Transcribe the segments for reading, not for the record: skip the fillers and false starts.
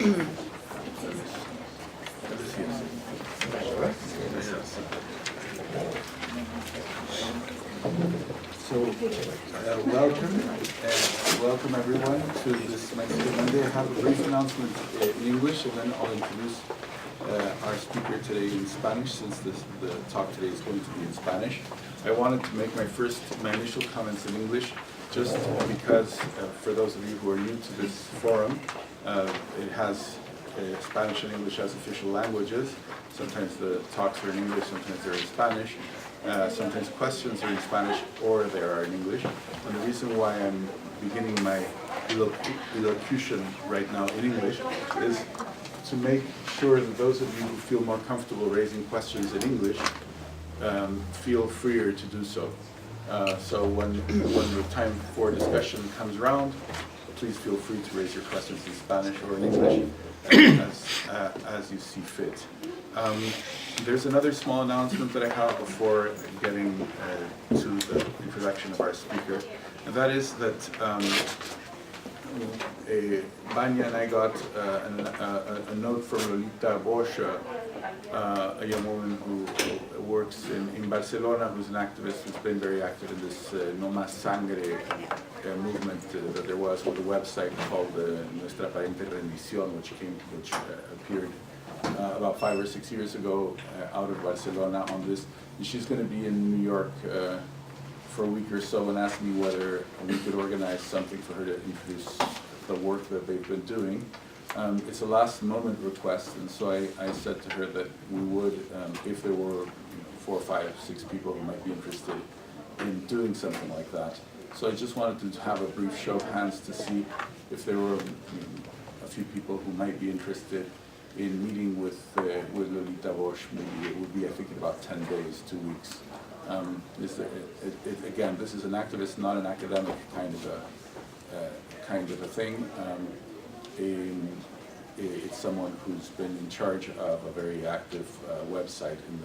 Welcome everyone to this Mexican Monday. I have a brief announcement in English, and then I'll introduce our speaker today in Spanish, since the talk today is going to be in Spanish. I wanted to make my initial comments in English, just because for those of you who are new to this forum, it has Spanish and English as official languages. Sometimes the talks are in English, sometimes they're in Spanish. Sometimes questions are in Spanish or they are in English. And the reason why I'm beginning my elocution right now in English is to make sure that those of you who feel more comfortable raising questions in English feel freer to do so. So when the time for discussion comes around, please feel free to raise your questions in Spanish or in English as you see fit. There's another small announcement that I have before getting to the introduction of our speaker, and that is that Vanya and I got a note from Lolita Bosch, a young woman who works in Barcelona, who's an activist who's been very active in this No Más Sangre movement that there was with a website called Nuestra Aparente Rendición, which appeared about 5 or 6 years ago out of Barcelona on this. And she's going to be in New York for a week or so, and asked me whether we could organize something for her to introduce the work that they've been doing. It's a last moment request, and so I said to her that we would, if there were 4, 5, 6 people who might be interested in doing something like that. So I just wanted to have a brief show of hands to see if there were a few people who might be interested in meeting with Lolita Bosch. Maybe it would be, I think, about 10 days, 2 weeks. Again, this is an activist, not an academic kind of a thing. It's someone who's been in charge of a very active website in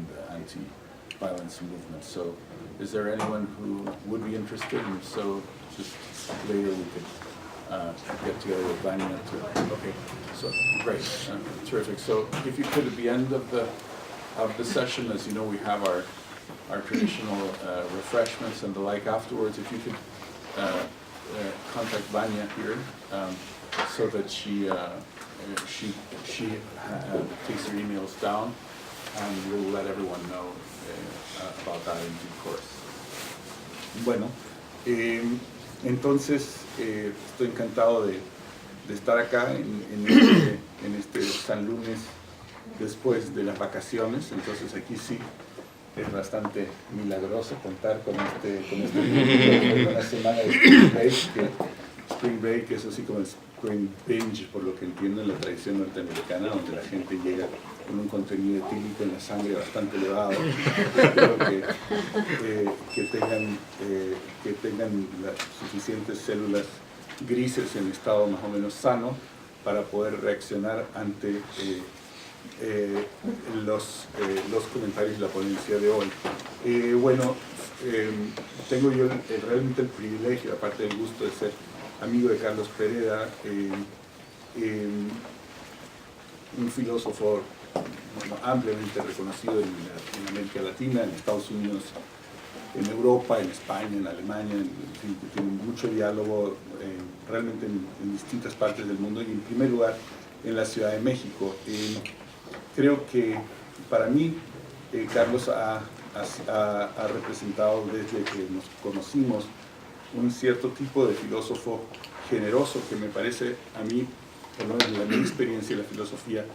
the anti-violence movement. So, is there anyone who would be interested? And so, just later we could get together with Vanya to. Okay, so great, terrific. So, if you could, at the end of the session, as you know, we have our traditional refreshments and the like afterwards. If you could contact Vanya here, so that she takes her emails down, and we'll let everyone know about that in due course. Bueno, entonces estoy encantado de estar acá en este San Lunes después de las vacaciones. Entonces aquí sí es bastante milagroso contar con una semana de Spring Break, que es así como el Spring Binge, por lo que entiendo, en la tradición norteamericana, donde la gente llega con un contenido etílico en la sangre bastante elevado. Espero que tengan las suficientes células grises en estado más o menos sano para poder reaccionar ante los comentarios de la ponencia de hoy. Tengo yo realmente el privilegio, aparte del gusto de ser amigo de Carlos Pereda, un filósofo ampliamente reconocido en América Latina, en Estados Unidos, en Europa, en España, en Alemania, tiene mucho diálogo realmente en distintas partes del mundo, y en primer lugar en la Ciudad de México. Creo que para mí Carlos ha representado desde que nos conocimos un cierto tipo de filósofo generoso que me parece a mí, por lo menos de mi experiencia en la filosofía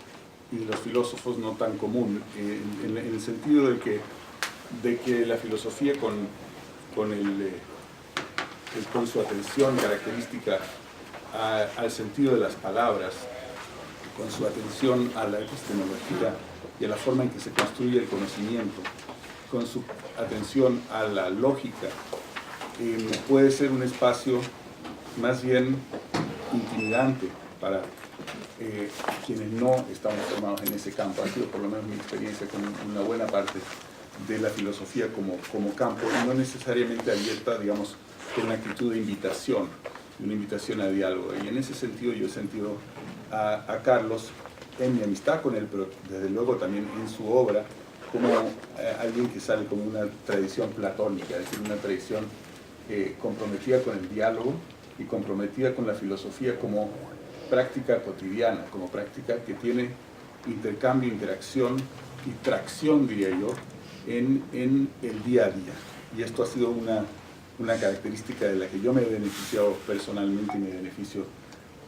y de los filósofos, no tan común, en el sentido de que la filosofía con su atención característica al sentido de las palabras, con su atención a la epistemología y a la forma en que se construye el conocimiento, con su atención a la lógica, puede ser un espacio más bien intimidante para quienes no estamos formados en ese campo. Ha sido por lo menos mi experiencia con una buena parte de la filosofía como campo, y no necesariamente abierta, digamos, con una actitud de invitación, una invitación a diálogo. Y en ese sentido yo he sentido a Carlos en mi amistad con él, pero desde luego también en su obra, como alguien que sale como una tradición platónica, es decir, una tradición comprometida con el diálogo y comprometida con la filosofía como práctica cotidiana, como práctica que tiene intercambio, interacción y tracción, diría yo, en el día a día. Y esto ha sido una característica de la que yo me he beneficiado personalmente y me beneficio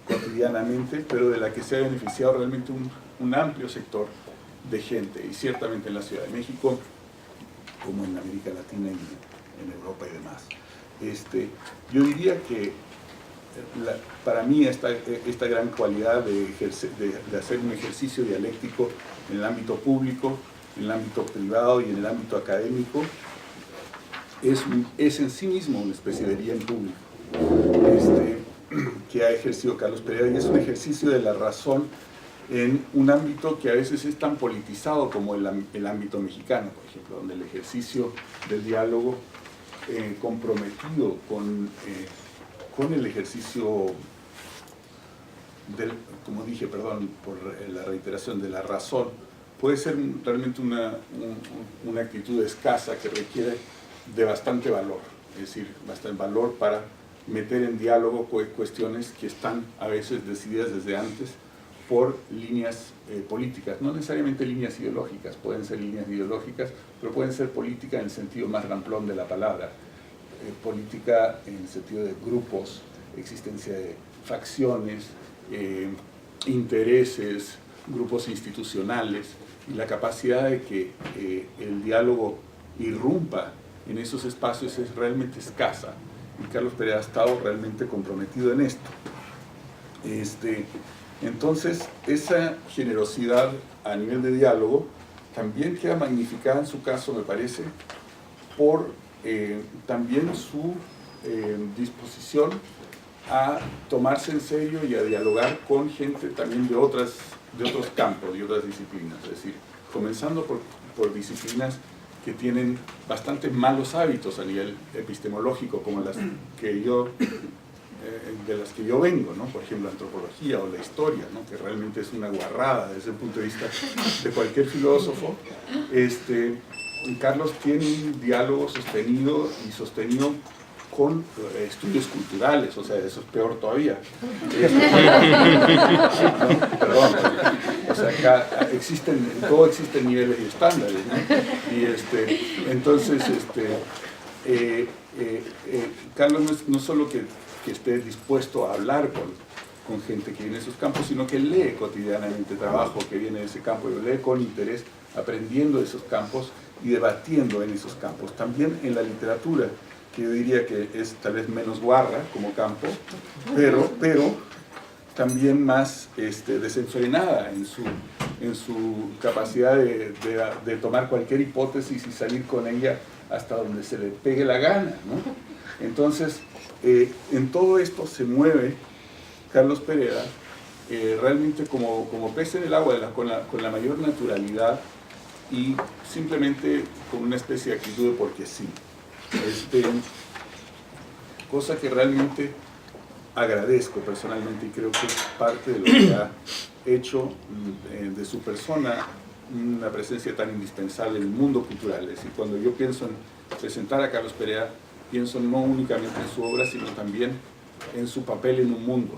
cotidianamente, pero de la que se ha beneficiado realmente un amplio sector de gente, y ciertamente en la Ciudad de México, como en América Latina y en Europa y demás. Yo diría que para mí esta gran cualidad de hacer un ejercicio dialéctico en el ámbito público, en el ámbito privado y en el ámbito académico, es en sí mismo una especie de bien público que ha ejercido Carlos Pereira, y es un ejercicio de la razón en un ámbito que a veces es tan politizado como el ámbito mexicano, por ejemplo, donde el ejercicio del diálogo comprometido con el ejercicio como dije, perdón por la reiteración, de la razón, puede ser realmente una actitud escasa que requiere de bastante valor, es decir, bastante valor para meter en diálogo cuestiones que están a veces decididas desde antes por líneas políticas, no necesariamente líneas ideológicas, pueden ser líneas ideológicas, pero pueden ser política en el sentido más ramplón de la palabra, política en el sentido de grupos, existencia de facciones, intereses, grupos institucionales, y la capacidad de que el diálogo irrumpa en esos espacios es realmente escasa, y Carlos Pereira ha estado realmente comprometido en esto. Entonces, esa generosidad a nivel de diálogo también queda magnificada en su caso, me parece, por también su disposición a tomarse en serio y a dialogar con gente también de otros campos y otras disciplinas, es decir, comenzando por disciplinas que tienen bastante malos hábitos a nivel epistemológico, como las que de las que yo vengo, ¿no? Por ejemplo, la antropología o la historia, ¿no? Que realmente es una guarrada desde el punto de vista de cualquier filósofo. Carlos tiene un diálogo sostenido con estudios culturales, o sea, eso es peor todavía. No, perdón, o sea, acá en todo existen niveles y estándares, ¿no? Y entonces, Carlos no es solo que esté dispuesto a hablar con gente que viene de esos campos, sino que lee cotidianamente trabajo que viene de ese campo, y lo lee con interés, aprendiendo de esos campos y debatiendo en esos campos. También en la literatura, que yo diría que es tal vez menos guarra como campo, pero también más desenfrenada en su capacidad de tomar cualquier hipótesis y salir con ella hasta donde se le pegue la gana, ¿no? Entonces, en todo esto se mueve Carlos Pereira realmente como pez en el agua, con la mayor naturalidad y simplemente con una especie de actitud de porque sí. Cosa que realmente agradezco personalmente, y creo que es parte de lo que ha hecho de su persona una presencia tan indispensable en el mundo cultural. Es decir, cuando yo pienso en presentar a Carlos Pereira, pienso no únicamente en su obra, sino también en su papel en un mundo.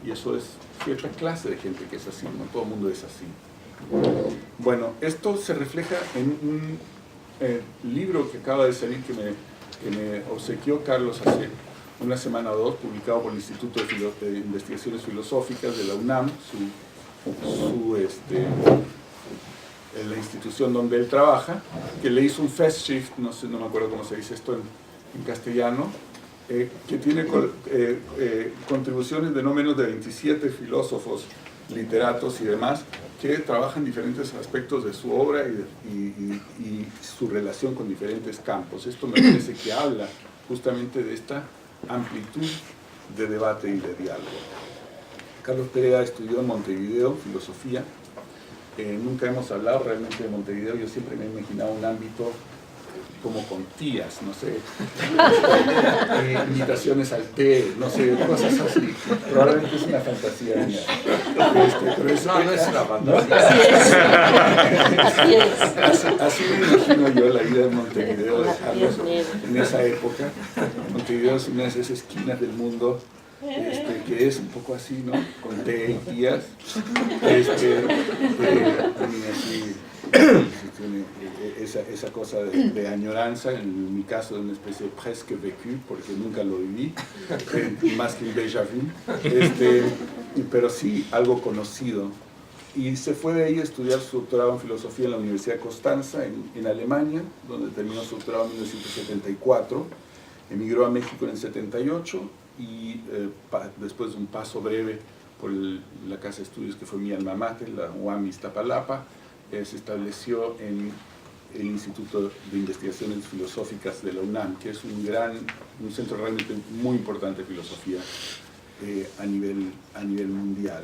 Y eso es cierta clase de gente que es así, no todo el mundo es así. Bueno, esto se refleja en un libro que acaba de salir, que me obsequió Carlos hace una semana o dos, publicado por el Instituto de Investigaciones Filosóficas de la UNAM, la institución donde él trabaja, que le hizo un Festschrift, no me acuerdo cómo se dice esto en castellano, que tiene contribuciones de no menos de 27 filósofos, literatos y demás, que trabajan diferentes aspectos de su obra y su relación con diferentes campos. Esto me parece que habla justamente de esta amplitud de debate y de diálogo. Carlos Pereira estudió en Montevideo filosofía. Nunca hemos hablado realmente de Montevideo. Yo siempre me he imaginado un ámbito como con tías, no sé, invitaciones al té, no sé, cosas así. Probablemente es una fantasía mía. Pero no es una fantasía. Así es. Así me imagino yo la vida en Montevideo de Carlos en esa época. Montevideo es una de esas esquinas del mundo que es un poco así, ¿no? Con té y tías. Esa cosa de añoranza, en mi caso de una especie de presque vécu, porque nunca lo viví, más que un déjà vu, pero sí algo conocido. Y se fue de ahí a estudiar su doctorado en filosofía en la Universidad de Constanza, en Alemania, donde terminó su doctorado en 1974, emigró a México en el 78 y después de un paso breve por la casa de estudios que fue mi alma mater, la UAM Iztapalapa, se estableció en el Instituto de Investigaciones Filosóficas de la UNAM, que es un centro realmente muy importante de filosofía a nivel mundial.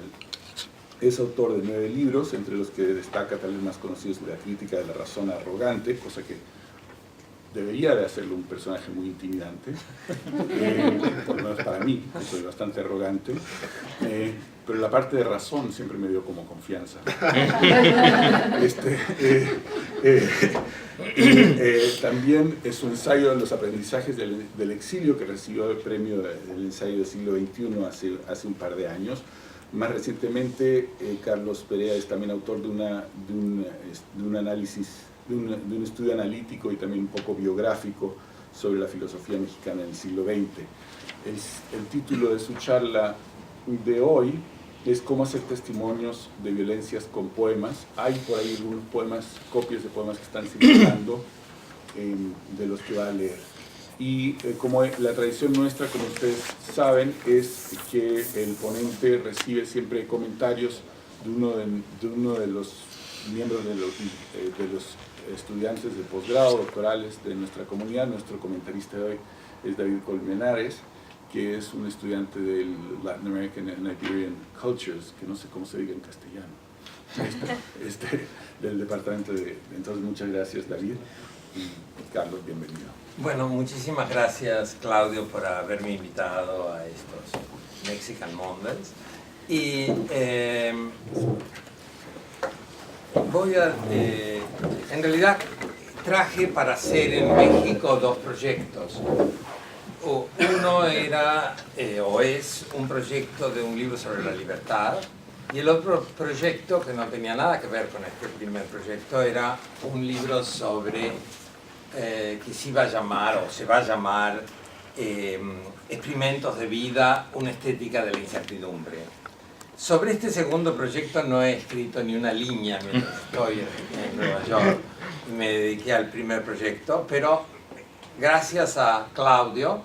Es autor de 9 libros, entre los que destaca tal vez más conocidos La crítica de la razón arrogante, cosa que debería de hacerlo un personaje muy intimidante, por lo menos para mí, que soy bastante arrogante, pero la parte de razón siempre me dio como confianza. También es un ensayo de los aprendizajes del exilio, que recibió el premio del ensayo del siglo XXI hace un par de años. Más recientemente, Carlos Perea es también autor de un análisis, de un estudio analítico y también un poco biográfico sobre la filosofía mexicana en el siglo XX. El título de su charla de hoy es Cómo hacer testimonios de violencias con poemas. Hay por ahí algunos poemas, copias de poemas que están circulando, de los que va a leer. Y como la tradición nuestra, como ustedes saben, es que el ponente recibe siempre comentarios de uno de los miembros de los estudiantes de posgrado, doctorales de nuestra comunidad. Nuestro comentarista de hoy es David Colmenares, que es un estudiante del Latin American and Iberian Cultures, que no sé cómo se diga en castellano, del departamento de... Entonces, muchas gracias, David. Y Carlos, bienvenido. Bueno, muchísimas gracias, Claudio, por haberme invitado a estos Mexican Mondays. Y en realidad traje para hacer en México 2 proyectos. Uno era, o es, un proyecto de un libro sobre la libertad, y el otro proyecto, que no tenía nada que ver con este primer proyecto, era un libro sobre, que se iba a llamar, o se va a llamar, Experimentos de vida, una estética de la incertidumbre. Sobre este segundo proyecto no he escrito ni una línea mientras estoy en Nueva York. Me dediqué al primer proyecto, pero gracias a Claudio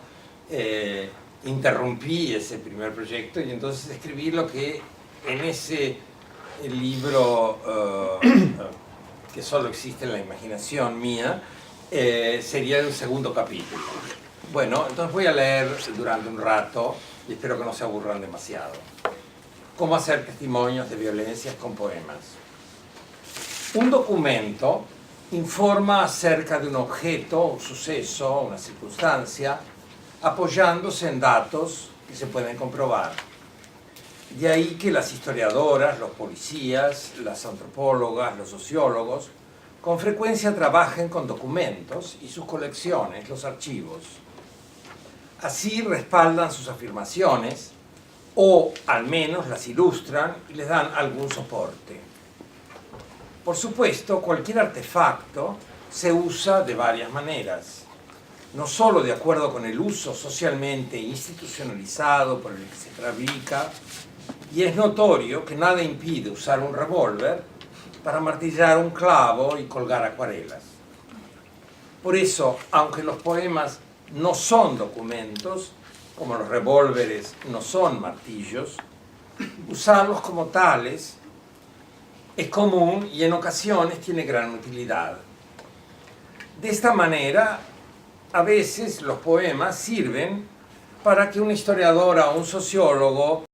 interrumpí ese primer proyecto y entonces escribí lo que en ese libro, que solo existe en la imaginación mía, sería el segundo capítulo. Bueno, entonces voy a leer durante un rato y espero que no se aburran demasiado. Cómo hacer testimonios de violencias con poemas. Un documento informa acerca de un objeto, un suceso, una circunstancia, apoyándose en datos que se pueden comprobar. De ahí que las historiadoras, los policías, las antropólogas, los sociólogos, con frecuencia trabajen con documentos y sus colecciones, los archivos. Así respaldan sus afirmaciones, o al menos las ilustran y les dan algún soporte. Por supuesto, cualquier artefacto se usa de varias maneras, no solo de acuerdo con el uso socialmente institucionalizado por el que se fabrica, y es notorio que nada impide usar un revólver para martillar un clavo y colgar acuarelas. Por eso, aunque los poemas no son documentos, como los revólveres no son martillos, usarlos como tales es común y en ocasiones tiene gran utilidad. De esta manera, a veces los poemas sirven para que un historiador o un sociólogo